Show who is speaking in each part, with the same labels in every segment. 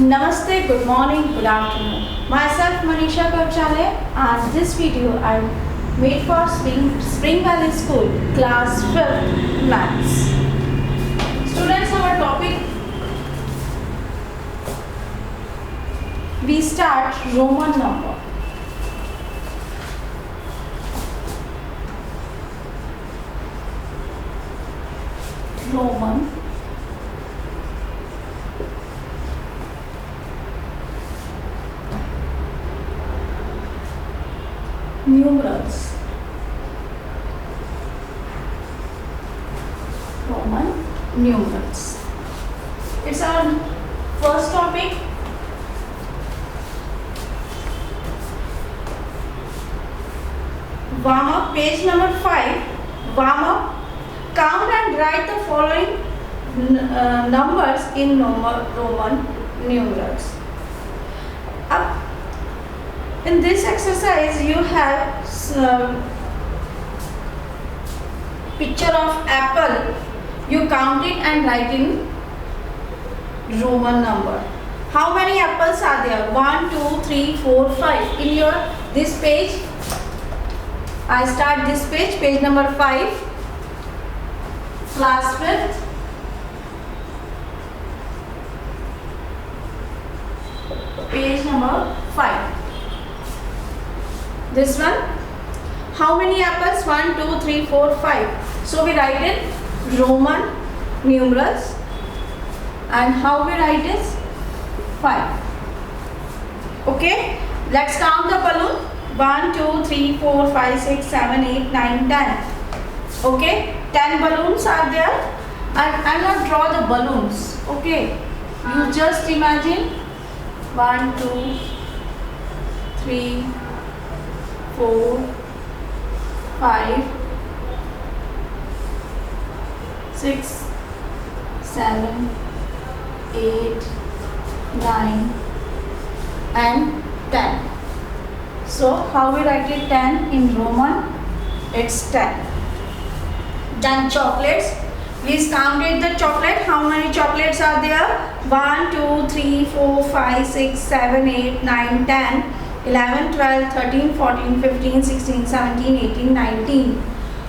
Speaker 1: Namaste, good morning, good afternoon. Myself Manisha Kauchale and this video I made for Spring Valley School, class 12th Maths. Students, our topic, we start Roman number. Roman numerals. Roman numerals. It's our first topic. Warm up, page number 5. Warm up. Count and write the following numbers in Roman numerals. Up. In this exercise, you have picture of apple. You count it and write in Roman number. How many apples are there? 1, 2, 3, 4, 5. In your this page, I start this page, page number 5, class 5th. Page number 5. This one. How many apples? 1, 2, 3, 4, 5. So we write in Roman numerals. And how we write is 5. Okay. Let's count the balloon. 1, 2, 3, 4, 5, 6, 7, 8, 9, 10. Okay. 10 balloons are there. And I will not draw the balloons. Okay. You just imagine 1, 2, 3, 4, 5, 6, 7, 8, 9 and 10. So how we write it 10 in Roman? It's 10. Then chocolates. Please count it the chocolate. How many chocolates are there? 1, 2, 3, 4, 5, 6, 7, 8, 9, 10. 11, 12, 13, 14, 15, 16, 17, 18, 19.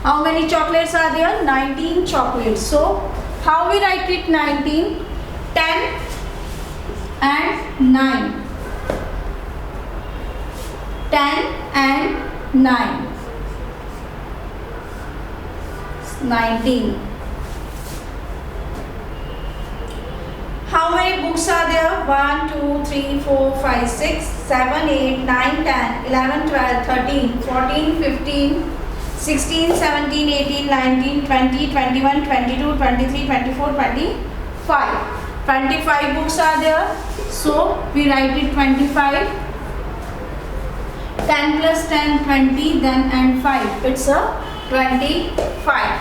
Speaker 1: How many chocolates are there? 19 chocolates. So, how we write it 19? 10 and 9. 10 and 9. 19. How many books are there? 1, 2, 3, 4, 5, 6, 7, 8, 9, 10, 11, 12, 13, 14, 15, 16, 17, 18, 19, 20, 21, 22, 23, 24, 25. 25 books are there. So, we write it 25. 10 plus 10, 20, then and 5. It's a 25.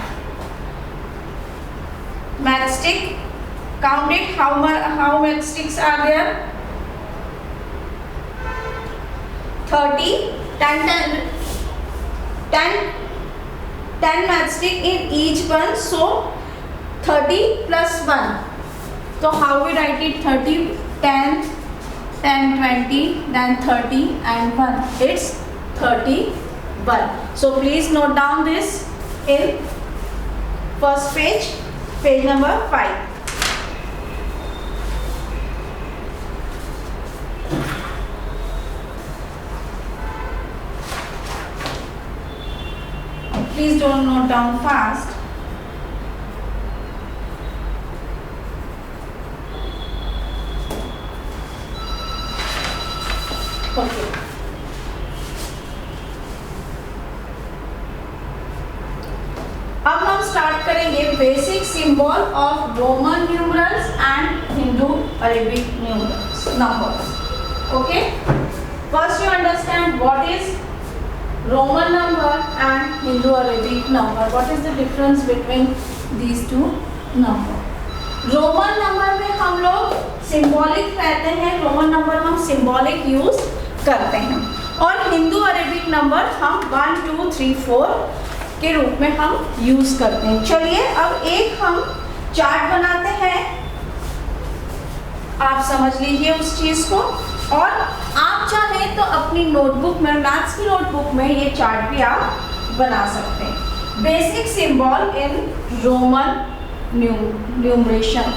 Speaker 1: Matchstick. Count it. How many sticks are there? 30. 10 matchstick in each one. So 30 plus 1. So how we write it? 30, 10, 10, 20, then 30 and 1. It's 31. So please note down this in first page, page number 5. Please don't note down fast. Okay. अब हम start करेंगे basic symbol of Roman numerals and Hindu Arabic numerals numbers. Okay. First you understand what is Roman number and Hindu-Arabic number. What is the difference between these two number? Roman number में हम लोग symbolic रहते हैं. Roman number हम symbolic use करते हैं. और Hindu-Arabic number हम 1, 2, 3, 4 के रूप में हम यूज करते हैं. चलिए अब एक हम चार्ट बनाते हैं. आप समझ लीजिए उस चीज़ को, और आप चाहें तो अपनी नोटबुक में, मैथ्स की नोटबुक में ये चार्ट भी आप बना सकते हैं। Basic symbol in Roman numeration,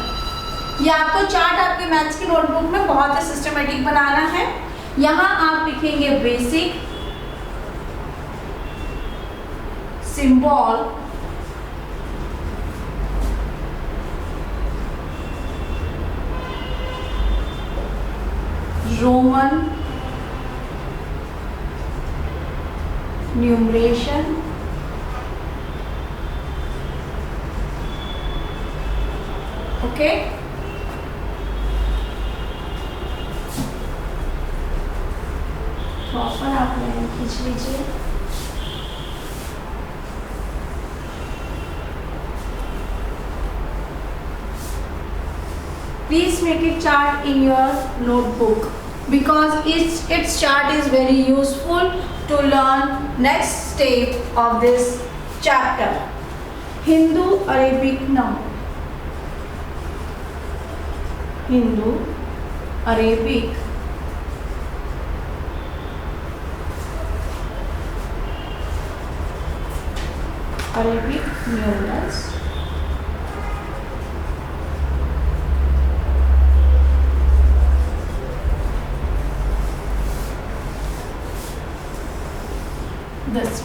Speaker 1: ये आपको चार्ट आपके मैथ्स की नोटबुक में बहुत ही सिस्टमेटिक बनाना है। यहाँ आप लिखेंगे basic symbol Roman numeration, okay. Proper आप लाइन खींच लीजिए। Please make a chart in your notebook because its chart is very useful to learn next step of this chapter. Hindu Arabic number. Hindu Arabic numerals. This.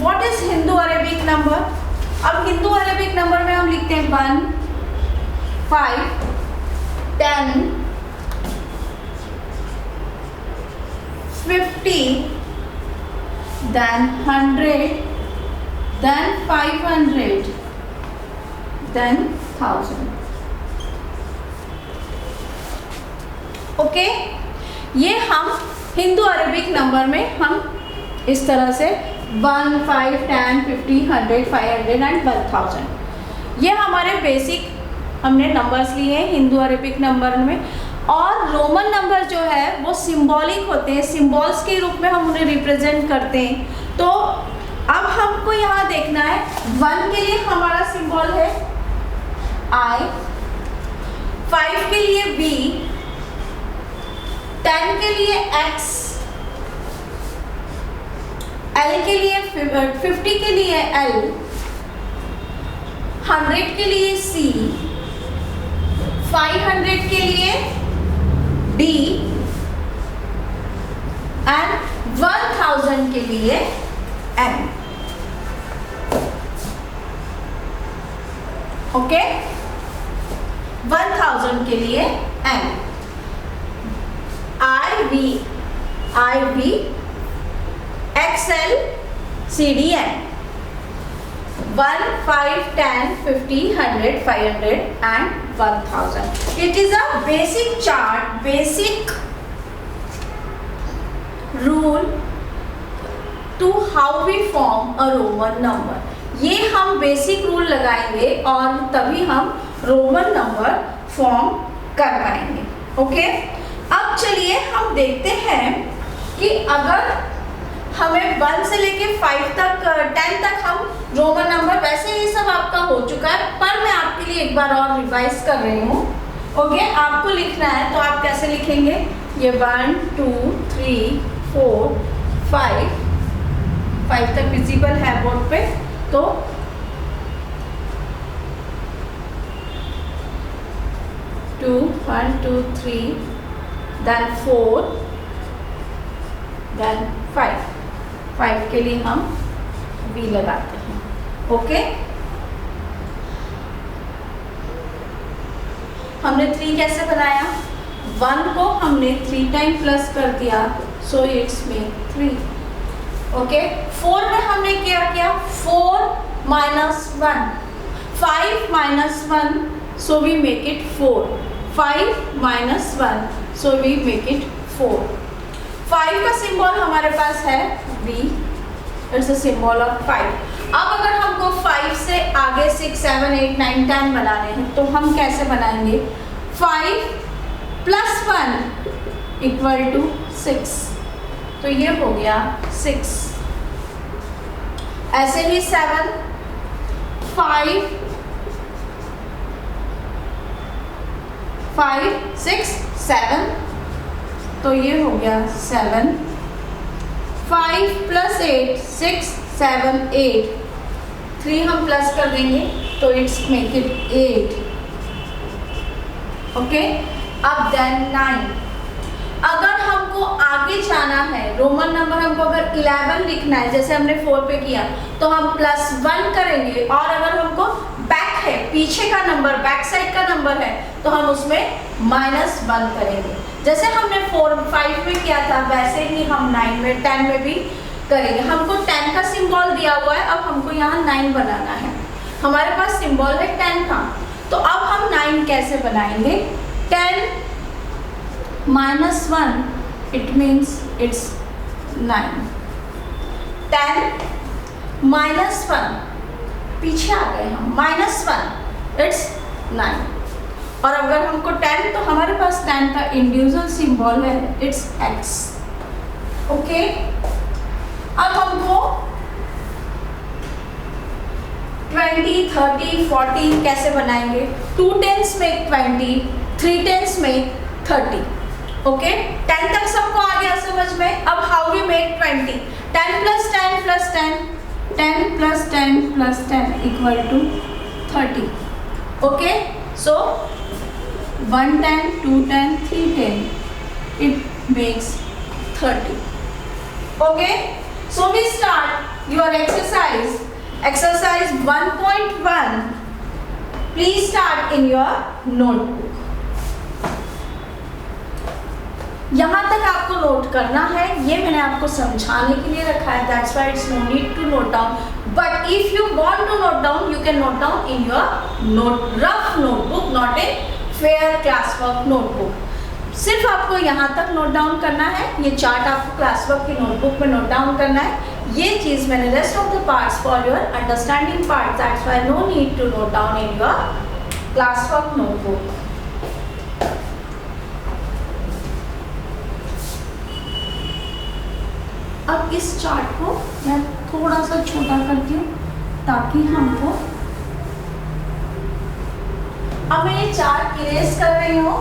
Speaker 1: What is Hindu Arabic number? अब Hindu Arabic number में हम लिखते हैं 1, 5, 10, 50, then 100, then 500, then 1000. Okay, ये हम Hindu Arabic number में हम इस तरह से 1, 5, 10, 50, 100, 500 एंड 1000, ये हमारे बेसिक हमने नंबर्स लिए हैं हिंदू अरेबिक नंबर में। और रोमन नंबर जो है वो सिंबॉलिक होते हैं, सिंबल्स के रूप में हम उन्हें रिप्रेजेंट करते हैं। तो अब हमको यहाँ देखना है 1 के लिए हमारा सिंबल है I, 5 के लिए B, 10 के लिए X, L के लिए 50 के लिए L, 100 के लिए C, 500 के लिए D एंड 1000 के लिए M। ओके, 1000 के लिए M, IV, XL, CDN, 1, 5, 10, 50, 100, 500 and 1000. It is a basic chart, basic rule to how we form a Roman number. ये हम बेसिक रूल लगाएंगे और तभी हम रोमन नंबर फॉर्म कर पाएंगे। ओके, अब चलिए हम देखते हैं कि अगर हमें 1 से लेके 5 तक 10 तक हम रोमन नंबर, वैसे ये सब आपका हो चुका है पर मैं आपके लिए एक बार और रिवाइज कर रही हूँ। ओके, आपको लिखना है तो आप कैसे लिखेंगे? ये 1, 2, 3, 4, 5 तक विजिबल है बोर्ड पे, तो 2, 1, 2, 3, then 4, then 5 के लिए हम V लगाते हैं। ओके, हमने 3 कैसे बनाया? 1 को हमने 3 टाइम प्लस कर दिया, सो इट्स मेक 3। ओके 4 में हमने क्या किया 4 minus 1 5 minus 1 so we make it 4 5 minus 1 so we make it 4 5 का सिंबल हमारे पास है V it's a symbol of 5 अब अगर हमको 5 से आगे 6 7 8 9 10 बनाने हैं तो हम कैसे बनाएंगे 5 plus 1 equal to 6 तो ये हो गया 6 ऐसे ही 7 5 6 7 तो ये हो गया 7 5 plus 8 6 7 8 3 हम प्लस कर देंगे तो इट्स मेक इट 8 ओके अब देन 9 अगर हमको आगे जाना है रोमन नंबर हमको अगर 11 लिखना है जैसे हमने 4 पे किया तो हम +1 करेंगे और अगर हमको बैक है पीछे का नंबर बैक साइड का नंबर है तो हम उसमें -1 करेंगे जैसे हमने 4 5 में किया था वैसे ही हम 9 में 10 में भी करेंगे हमको 10 का सिंबल दिया हुआ है अब हमको यहाँ 9 बनाना है हमारे पास सिंबल है 10 का तो अब हम 9 कैसे बनाएंगे 10 -1 it means it's 9 10 -1 पीछे आ गए हम -1 it's 9 और अगर हमको 10 तो हमारे पास 10 का इंडिविजुअल सिंबल है it's x ओके अब हमको 20 30 40 कैसे बनाएंगे 2 10s में 20 3 10s में 30 ओके 10 तक सबको आ गया समझ में अब how we make 20 10 plus 10 plus 10 10 plus 10 plus 10 equal to 30 okay so 1 10 2 10 3 10 it makes 30 okay so we start your exercise 1.1 please start in your notebook यहाँ तक आपको नोट करना है ये मैंने आपको समझाने के लिए रखा है that's why it's no need to note down but if you want to note down you can note down in your rough notebook not a fair class work notebook सिर्फ आपको यहाँ तक नोट डाउन करना है ये chart आपको class work की notebook में नोट डाउन करना है ये चीज़ मैंने rest of the parts for your understanding part that's why no need to note down in your class work notebook अब इस चार्ट को मैं थोड़ा सा छोटा करती हूँ ताकि हमको अब मैं ये चार्ट इरेज कर रही हूँ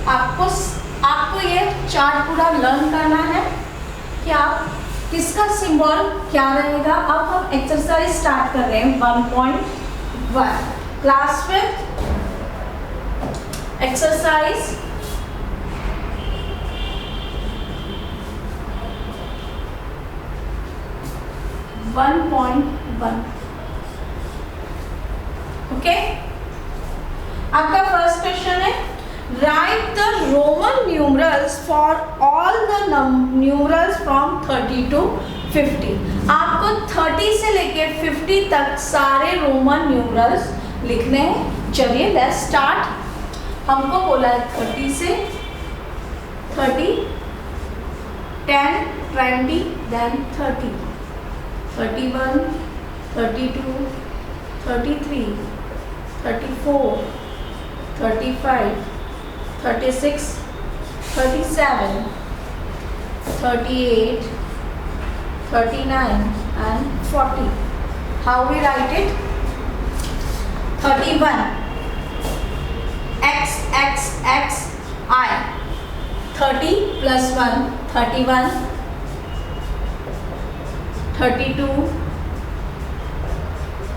Speaker 1: आपको ये चार्ट पूरा लर्न करना है कि आप किसका सिंबल क्या रहेगा अब हम एक्सरसाइज स्टार्ट कर रहे हैं 1.1 क्लास 5 एक्सरसाइज 1.1 ओके आपका फर्स्ट क्वेश्चन है right the Roman numerals for all the numerals from 30 to 50 आपको 30 से लेके 50 तक सारे रोमन न्यूमरल्स लिखने हैं चलिए लेट्स स्टार्ट हमको बोला है 30 से 30 10 20 then 30 31 32 33 34 35 36 37 38 39 and 40 how we write it 31 x x x I 30 plus 1 31 32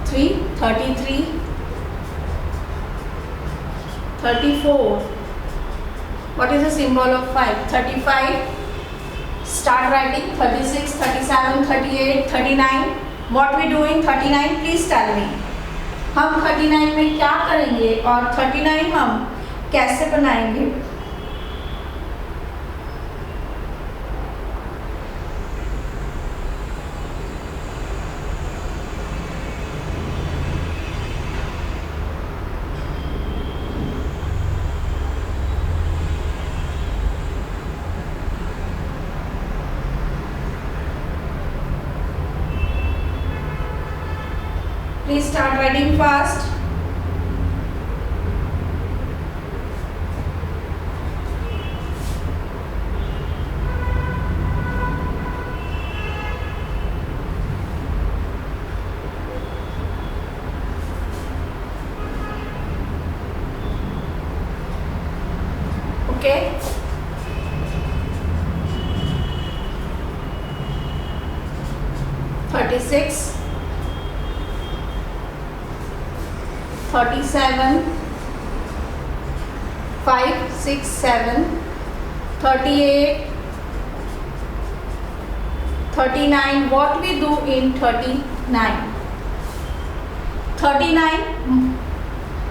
Speaker 1: 3 33 34 what is the symbol of 5 35 start writing 36 37 38 39 what we doing 39 please tell me हम 39 में क्या करेंगे और 39 हम कैसे बनाएंगे Please start writing fast. Okay. $36, $37, 5, 6, 7, $38, $39. What we do in 39? 39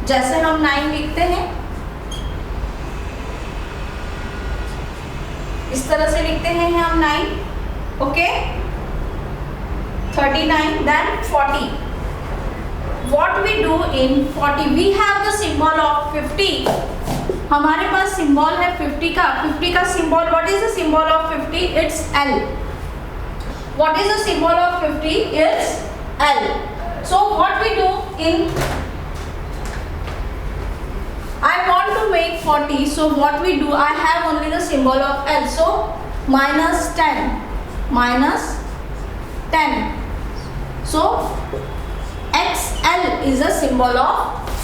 Speaker 1: जैसे हम 9 लिखते हैं इस तरह से लिखते हैं हम 9. Okay. 39 then 40. What we do in 40? We have the symbol of 50. हमारे पास सिंबल है 50 का. 50 का symbol, what is the symbol of 50? It's L. What is the symbol of 50? It's L. So what we do in, I want to make 40. So what we do? I have only the symbol of L. So minus 10. Minus 10. So XL is a symbol of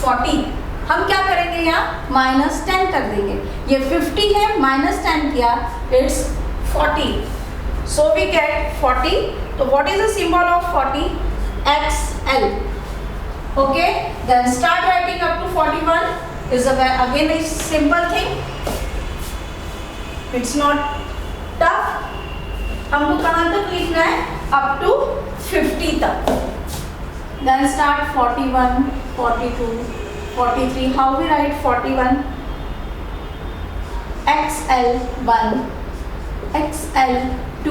Speaker 1: 40. हम क्या करेंगे यहाँ minus 10 कर देंगे. ये 50 है, minus 10 किया, it's 40. So we get 40. So what is the symbol of 40? XL. Okay. Then start writing up to 41. Is again a simple thing. It's not tough. हमको कहाँ तक लिखना है? Up to 50 तक. Then start 41, 42, 43. How we write 41? XL1, XL2.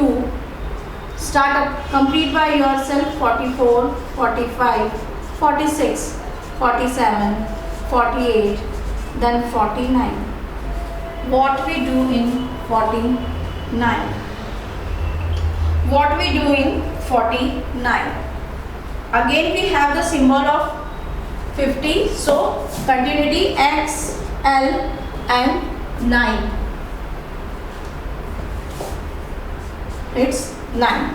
Speaker 1: Start up, complete by yourself. 44, 45, 46, 47, 48, then 49. What we do in 49? What we do in 49? Again we have the symbol of 50. So continuity X, L and 9. It's 9.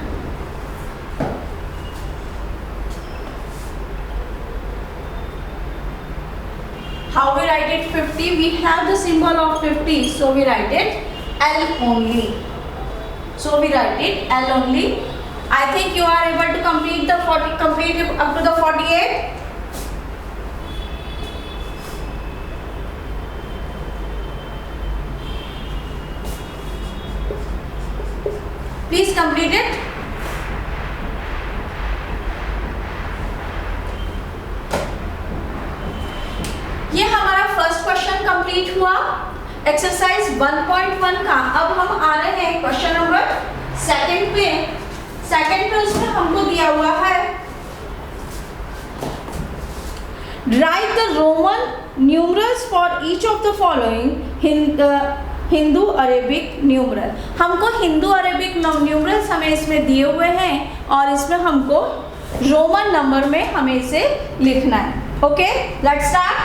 Speaker 1: How we write it 50? We have the symbol of 50. So we write it L only. So we write it L only. I think you are able to complete the 40, complete up to the 48. Please complete it. ये हमारा first question complete हुआ exercise 1.1 का. अब हम आ रहे हैं question number second पे. Second पे उसमें हमको दिया हुआ है right the Roman numerals for each of the following Hindu Arabic numeral. हमको हिंदू अरेबिक न्यूमरल्स हमें इसमें दिए हुए हैं और इसमें हमको रोमन नंबर में हमें इसे लिखना है. Okay, let's start.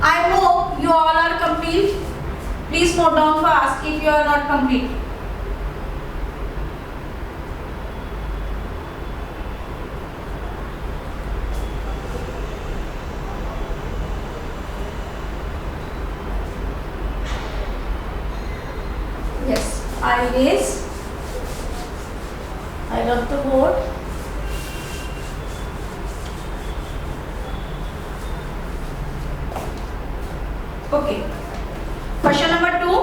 Speaker 1: I hope you all are complete. Please note down fast if you are not complete. Yes, I erase. I rub the board. Okay. Question number 2.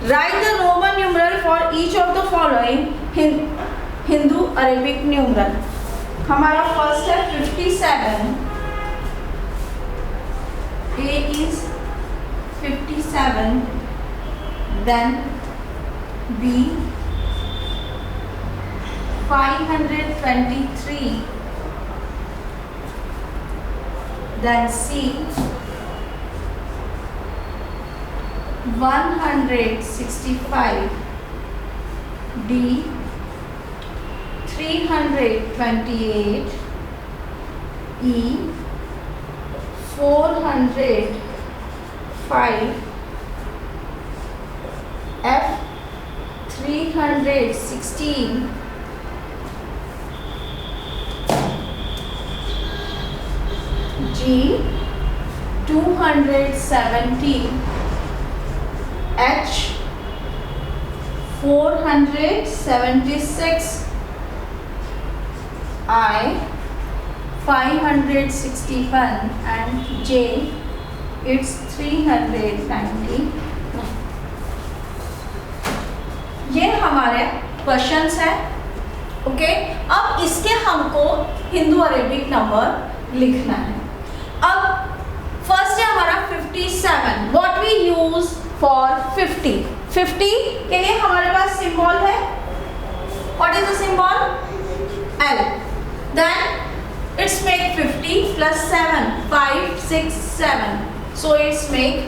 Speaker 1: Write the Roman numeral for each of the following Hindu Arabic numeral. हमारा first है 57. A is 57. Then B 523. Then C 165. D 328, E 405, F 316, G 270, H 476, I 561 and J it's 390. ये हमारे questions हैं. Okay, अब इसके हमको Hindu Arabic number लिखना है. अब फर्स्ट है हमारा 57. What we use for 50. 50 के लिए हमारे पास सिंबल है. What is the symbol? L. Then it's make 50 plus 7, 5, 6, 7. So it's make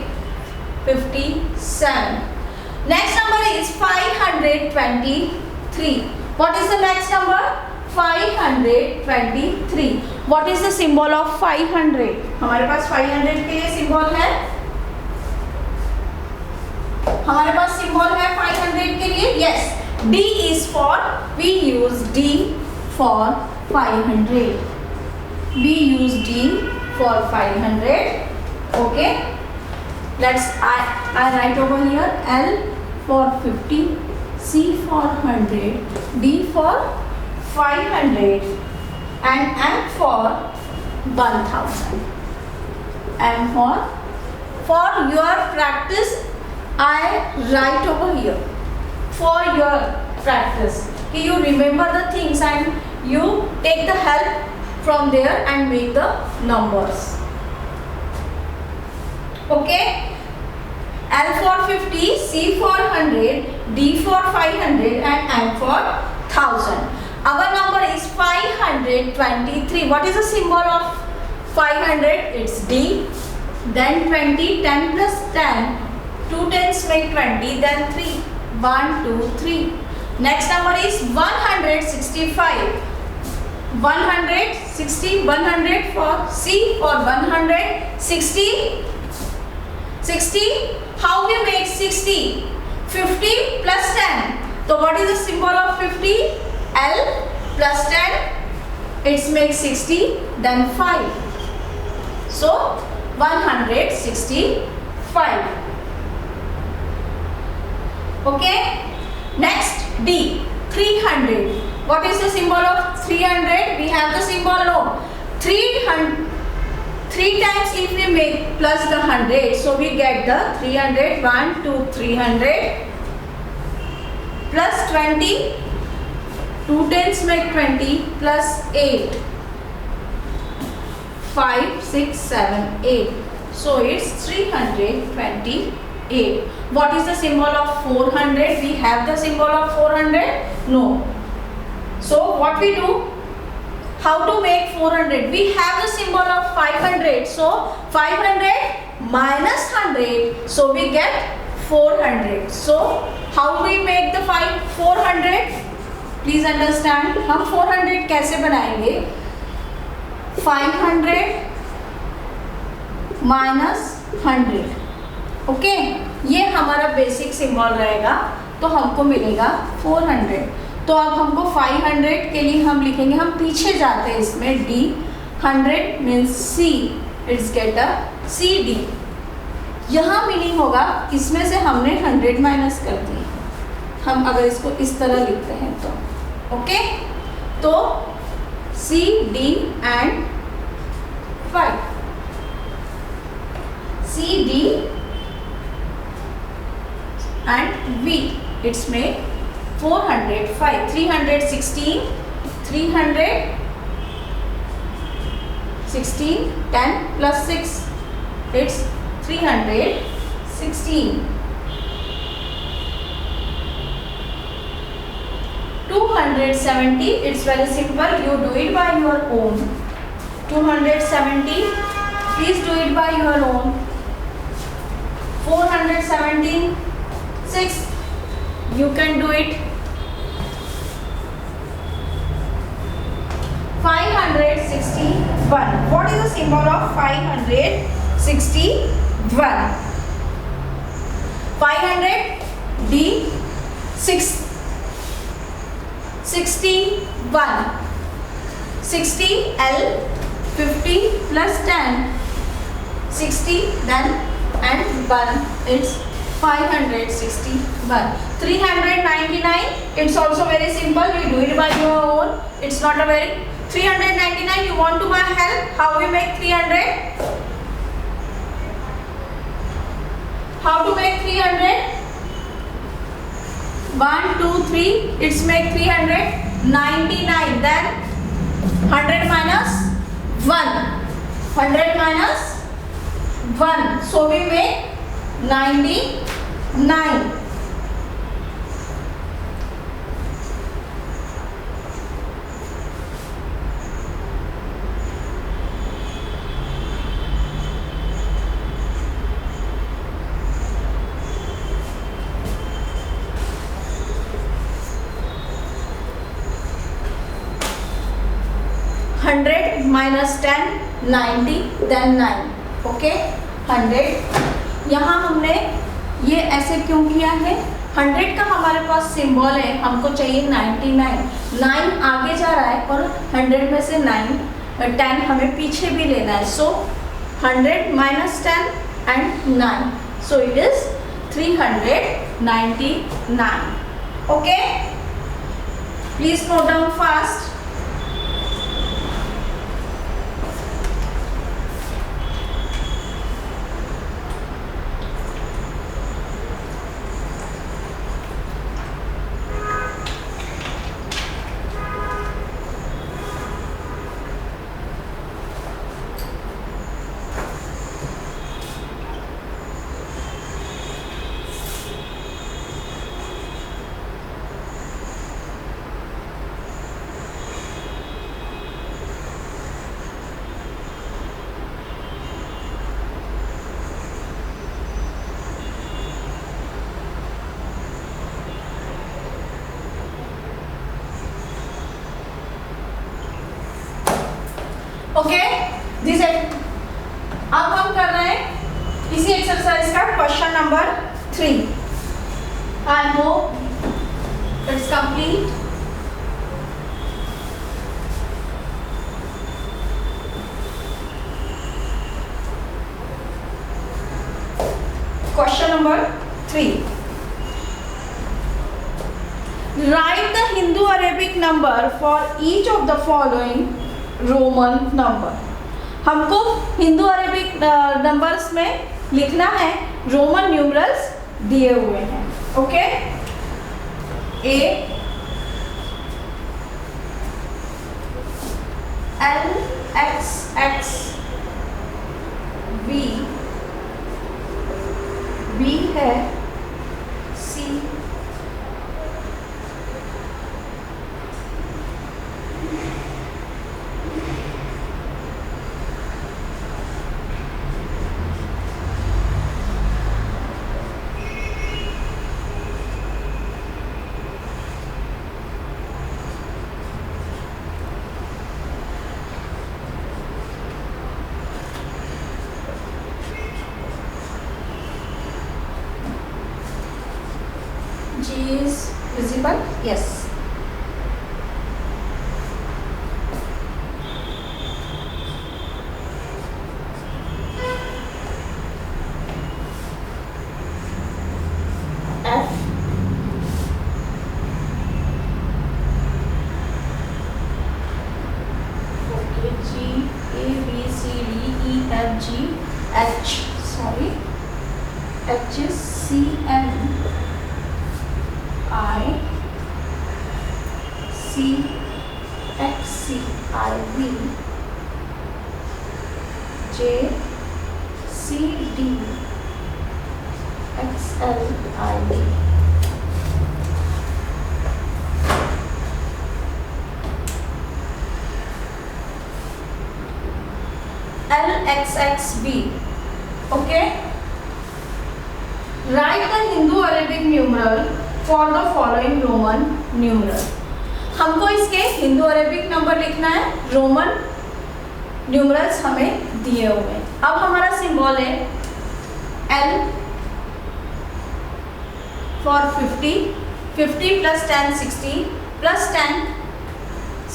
Speaker 1: 57. Next number is 523. What is the next number? 523. What is the symbol of 500? हमारे पास 500 के लिए symbol है. हमारे पास symbol है 500 के लिए. Yes. D is for, we use D for 500. We use D for 500. Okay. Let's I write over here L for 50, C for 100, D for 500 and M for 1000. M for your practice I write over here. For your practice, you remember the things and you take the help from there and make the numbers. Okay. L for 50, C for 100, D for 500 and M for 1000. Our number is 523. What is the symbol of 500? It's D. Then 20, 10 plus 10. 2 tens make 20. Then 3. 1, 2, 3. Next number is 165. 160, 100 for C for 100. 60. 60. How we make 60? 50 plus 10. So what is the symbol of 50? L plus 10. It's make 60. Then 5. So 165. Okay. Next D. 300. What is the symbol of 300? We have the symbol no. 300. 3 times if we make plus the 100, so we get the 300. 1, 2, 300 plus 20. 2 tens make 20 plus 8. 5, 6, 7, 8. So it's 328. What is the symbol of 400? We have the symbol of 400? No. So what we do? How to make 400? We have the symbol of 500. So 500 minus 100. So we get 400. So how we make the 400? Please understand. हम 400 कैसे बनाएंगे? 500 minus 100. Okay, ये हमारा basic symbol रहेगा. तो हमको मिलेगा 400. तो अब हमको 500 के लिए हम लिखेंगे, हम पीछे जाते हैं इसमें D. 100 means C. It's get a CD. यहाँ मीनिंग होगा इसमें से हमने 100 माइनस कर दी. हम अगर इसको इस तरह लिखते हैं तो ओके. तो C, D and 5. C, D and V. It's made 405. 316. 316. 10 plus 6. It's 316. 270. It's very simple. You do it by your own. 270. Please do it by your own. 417. 6. You can do it. 561. What is the symbol of 561? 500 D 6 61 60 L 50 plus 10 60 then and 1 it's 561. 399 it's also very simple, you do it by your own, it's not a very 399 you want to my help how we make 300, how to make 300 1 2 3 it's make 399 then 100 minus 1 100 minus 1 so we make 99. minus 10 90 then 9 okay 100 यहाँ हमने ये ऐसे क्यों किया है 100 का हमारे पास symbol है हमको चाहिए 99 9 आगे जा रहा है और 100 में से 9 10 हमें पीछे भी लेना है सो 100 minus 10 and 9 so it is 399 okay please note down fast. Okay this अब हम कर रहे हैं इसी एक्सरसाइज का question number 3 I hope it's complete. Question number 3 write the Hindu Arabic number for each of the following Roman number. हमको Hindu Arabic numbers में लिखना है रोमन न्यूमरल्स दिए हुए हैं okay A L X X B B है C G is visible? Yes. F okay G A B C D E F G H sorry H is C N I C X C I V J C D X L I D L X X B okay. Write the Hindu Arabic numeral for the following Roman numeral. हमको इसके Hindu Arabic number लिखना है, Roman numerals हमें दिए हुए हैं। अब हमारा सिंबल है L for 50, 50 plus 10 60 plus 10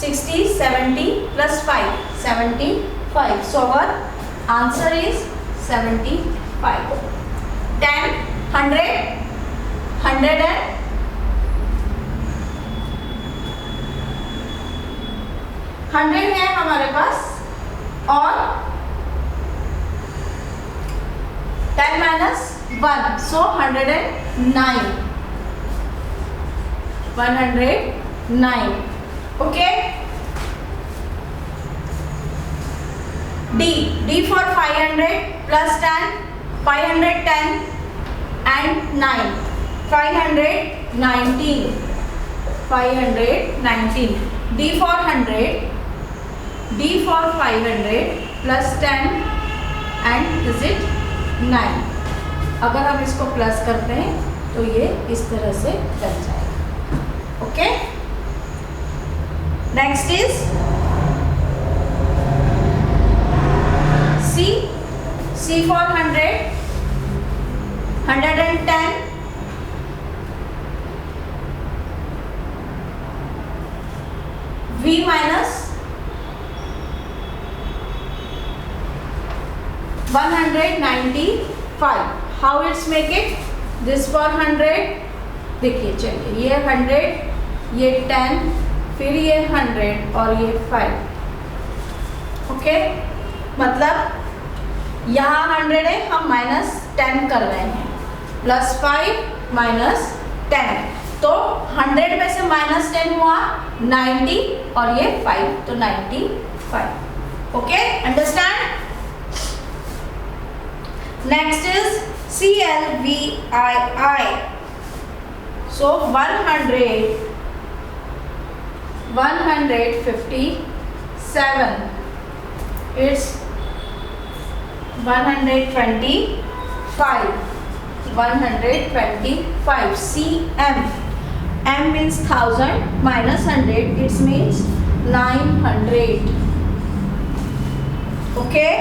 Speaker 1: 60 70 plus 5 75. So our answer is 75. 10 100 100 and 100 है हमारे पास, और 10 minus 1, so 109. 109. Okay. D for 500 plus 10, 510 and 9, 519. 519. D for 100, D for 500 plus 10 and is it 9. अगर हम इसको प्लस करते हैं तो ये इस तरह से बन जाएगा। Okay, next is C for 100, 110, V minus 195. How it's make it? This for 100, देखिए चलिए, ये 100, ये 10, फिर ये 100 और ये 5. ओके, मतलब यहाँ 100 है, हम माइनस 10 कर रहे हैं, प्लस 5 माइनस 10, तो 100 में से माइनस 10 हुआ 90 और ये 5, तो 95. Okay, understand? Next is CLVII. So 100, 157. It's 125. 125. CM. M means 1000 minus 100. It means 900. Okay.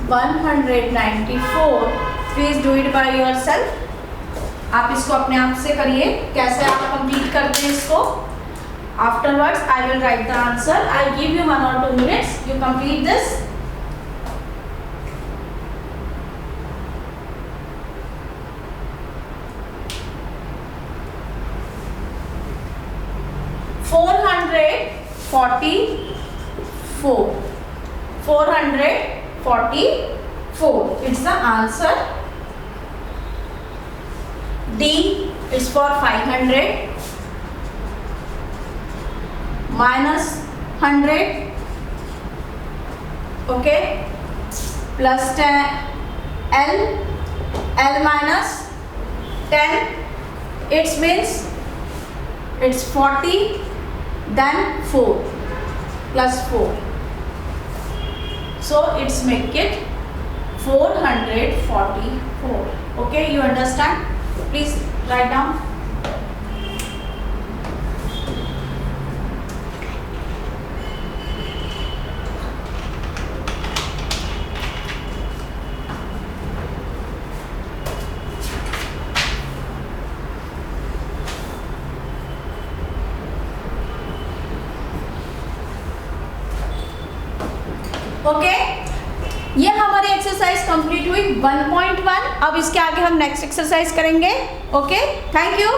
Speaker 1: $194. Please do it by yourself. आप इसको अपने आप से करिए, कैसे आप कंप्लीट करते हैं इसको। Afterwards, I will write the answer. I'll give you 1 or 2 minutes. You complete this. $444. It's the answer. D is for 500 minus 100. Okay, plus 10 L minus 10. It means it's 40, then 4 plus 4. So it's make it 444. Okay, you understand? Please write down. Okay, ये हमारी exercise complete हुई 1.1। अब इसके आगे हम next exercise करेंगे। Okay, thank you.